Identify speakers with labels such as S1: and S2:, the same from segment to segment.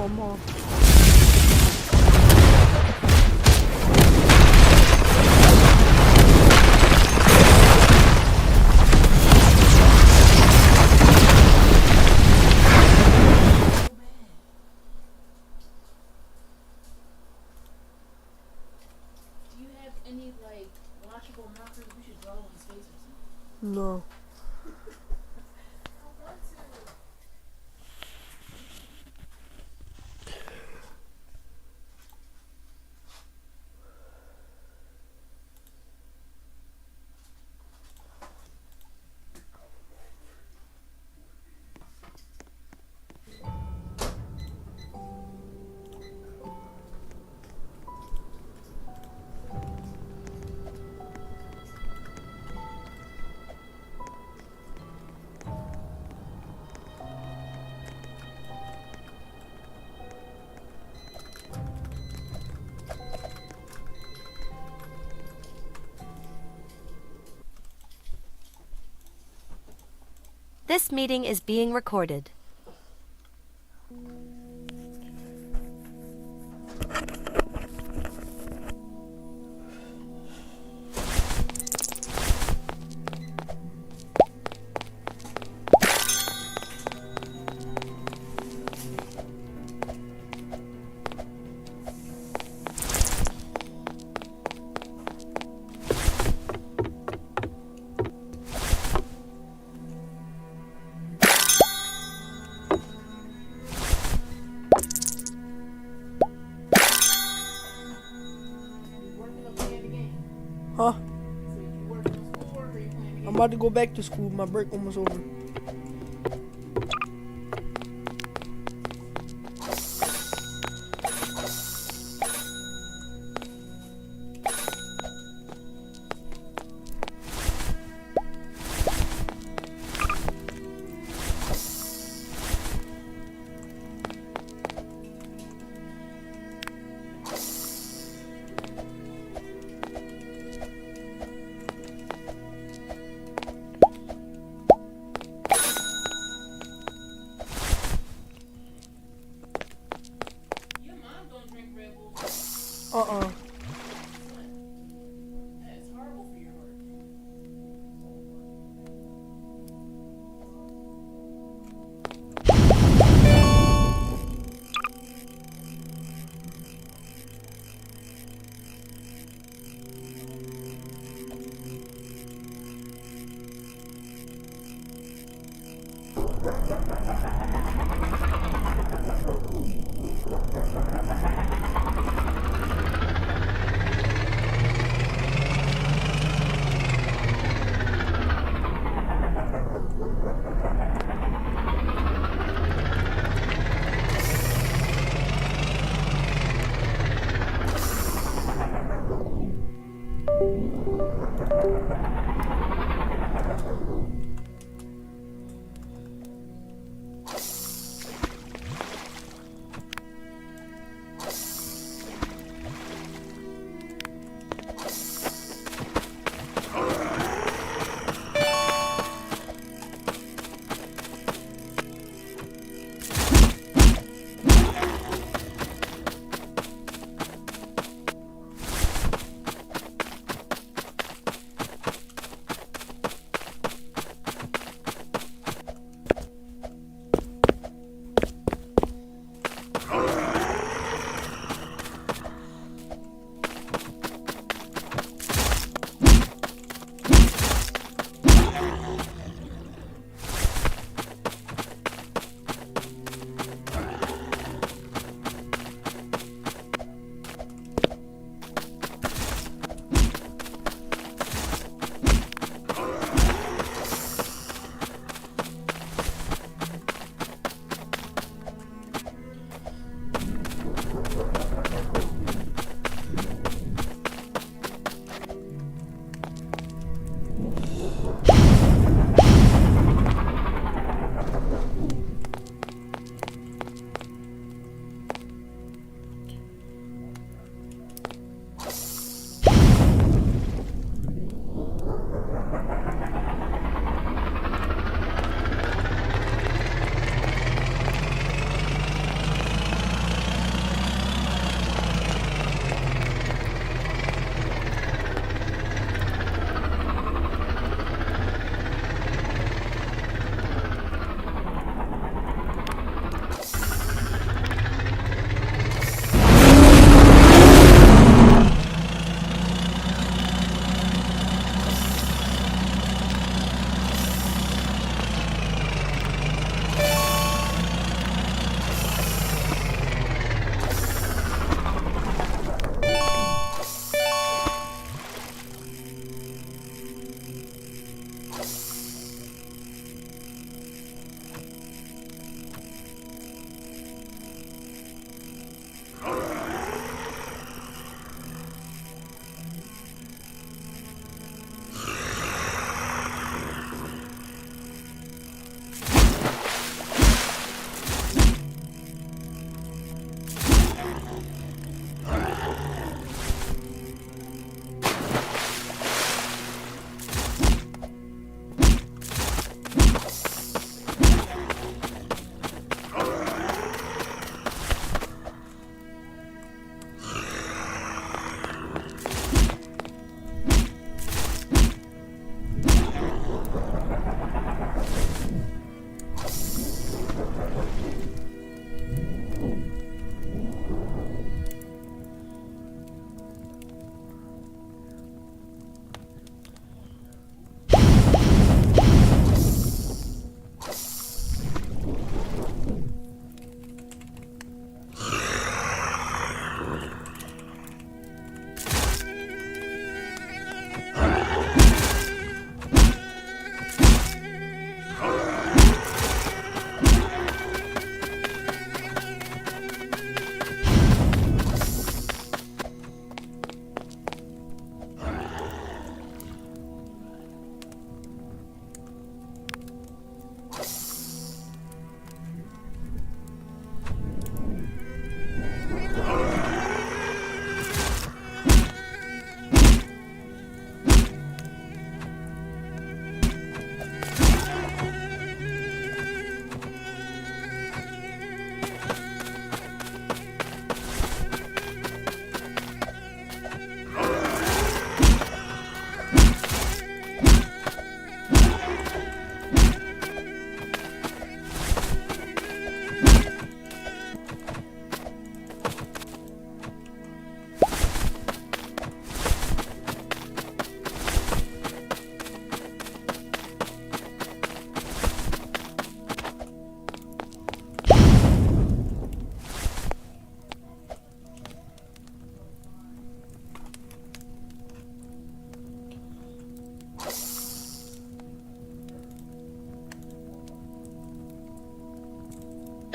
S1: Mama.
S2: Do you have any like washable markers? We should draw on his face or something.
S1: No.
S2: I want to.
S3: This meeting is being recorded.
S2: You working or playing the game?
S1: Huh?
S2: So you working on schoolwork or you playing the game?
S1: I'm about to go back to school. My break almost over.
S2: Your mom don't drink Red Bull.
S1: Uh-uh.
S2: That's horrible for your heart.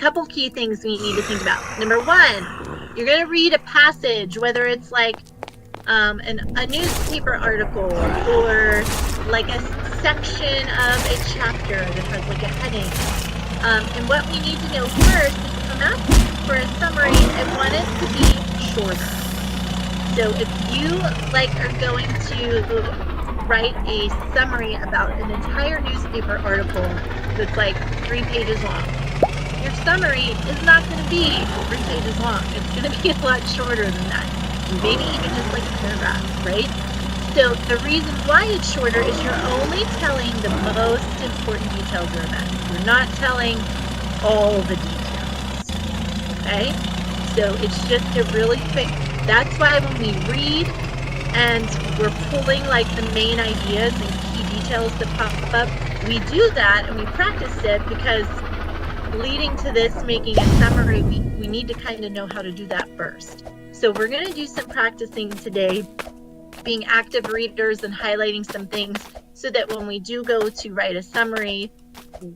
S4: couple key things we need to think about. Number one, you're going to read a passage, whether it's like a newspaper article or like a section of a chapter that has like a heading. And what we need to know first is if I'm asking for a summary, I want it to be shorter. So if you like are going to write a summary about an entire newspaper article that's like 3 pages long, your summary is not going to be 3 pages long. It's going to be a lot shorter than that. Maybe even just like a paragraph, right? So the reason why it's shorter is you're only telling the most important details of events. You're not telling all the details, okay? So it's just a really quick, that's why when we read and we're pulling like the main ideas and key details that pop up, we do that and we practice it because leading to this making a summary, we need to kind of know how to do that first. So we're going to do some practicing today, being active readers and highlighting some things so that when we do go to write a summary,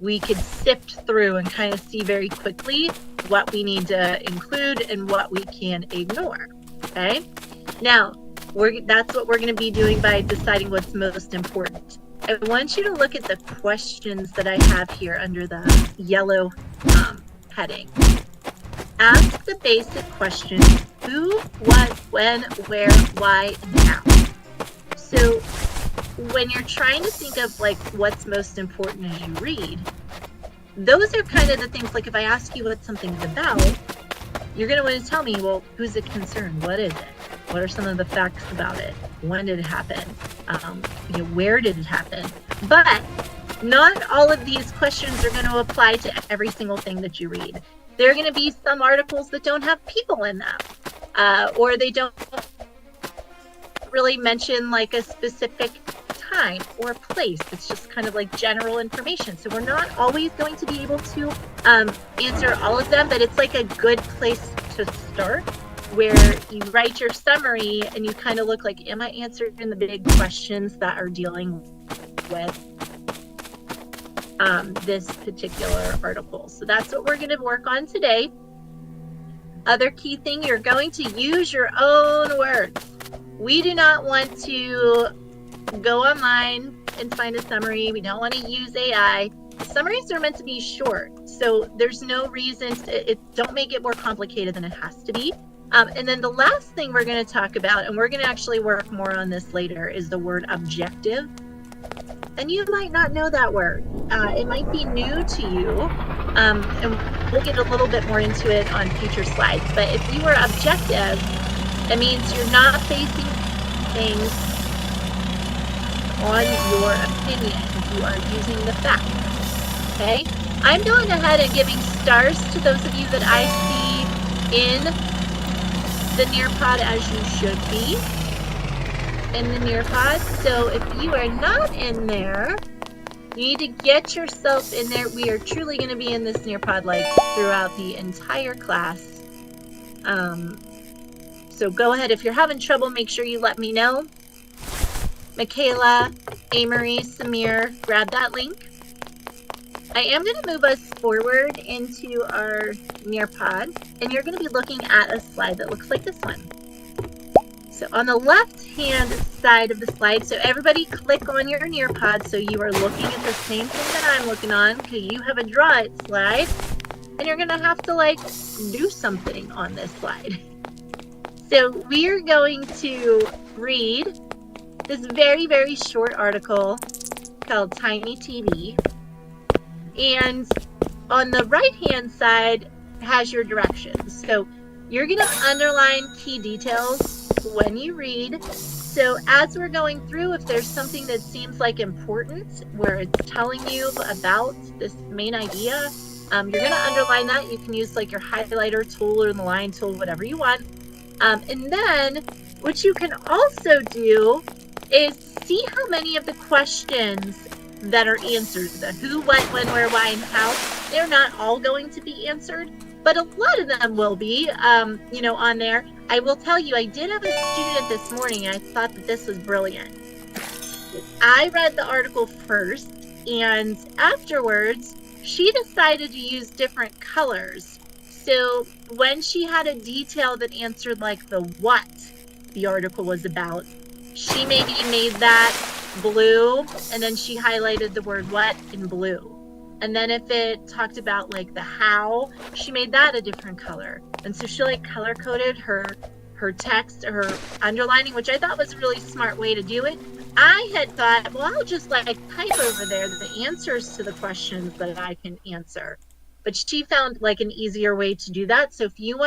S4: we could sift through and kind of see very quickly what we need to include and what we can ignore. Okay? Now, that's what we're going to be doing by deciding what's most important. I want you to look at the questions that I have here under the yellow heading. Ask the basic questions: who, what, when, where, why, and how. So when you're trying to think of like what's most important as you read, those are kind of the things, like if I ask you what something's about, you're going to want to tell me, well, who's it concerned? What is it? What are some of the facts about it? When did it happen? Where did it happen? But not all of these questions are going to apply to every single thing that you read. There are going to be some articles that don't have people in them, or they don't really mention like a specific time or place. It's just kind of like general information. So we're not always going to be able to answer all of them, but it's like a good place to start, where you write your summary and you kind of look like, am I answering the big questions that are dealing with this particular article? So that's what we're going to work on today. Other key thing, you're going to use your own words. We do not want to go online and find a summary. We don't want to use AI. Summaries are meant to be short, so there's no reason don't make it more complicated than it has to be. And then the last thing we're going to talk about, and we're going to actually work more on this later, is the word objective. And you might not know that word. It might be new to you, and we'll get a little bit more into it on future slides. But if you are objective, that means you're not basing things on your opinion. You are using the facts. Okay? I'm going ahead and giving stars to those of you that I see in the Nearpod, as you should be in the Nearpod. So if you are not in there, you need to get yourself in there. We are truly going to be in this Nearpod like throughout the entire class. So go ahead. If you're having trouble, make sure you let me know. Michaela, Amory, Samir, grab that link. I am going to move us forward into our Nearpod, and you're going to be looking at a slide that looks like this one. So on the left-hand side of the slide, so everybody click on your Nearpod so you are looking at the same thing that I'm looking on, because you have a draw it slide, and you're going to have to like do something on this slide. So we are going to read this very, very short article called Tiny TV. And on the right-hand side has your directions. So you're going to underline key details when you read. So as we're going through, if there's something that seems like important, where it's telling you about this main idea, you're going to underline that. You can use like your highlighter tool or the line tool, whatever you want. And then what you can also do is see how many of the questions that are answered, the who, what, when, where, why, and how, they're not all going to be answered, but a lot of them will be, on there. I will tell you, I did have a student this morning, and I thought that this was brilliant. I read the article first, and afterwards, she decided to use different colors. So when she had a detail that answered like the what the article was about, she maybe made that blue, and then she highlighted the word what in blue. And then if it talked about like the how, she made that a different color. And so she like color coded her text, her underlining, which I thought was a really smart way to do it. I had thought, well, I'll just like type over there the answers to the questions that I can answer. But she found like an easier way to do that. So if you want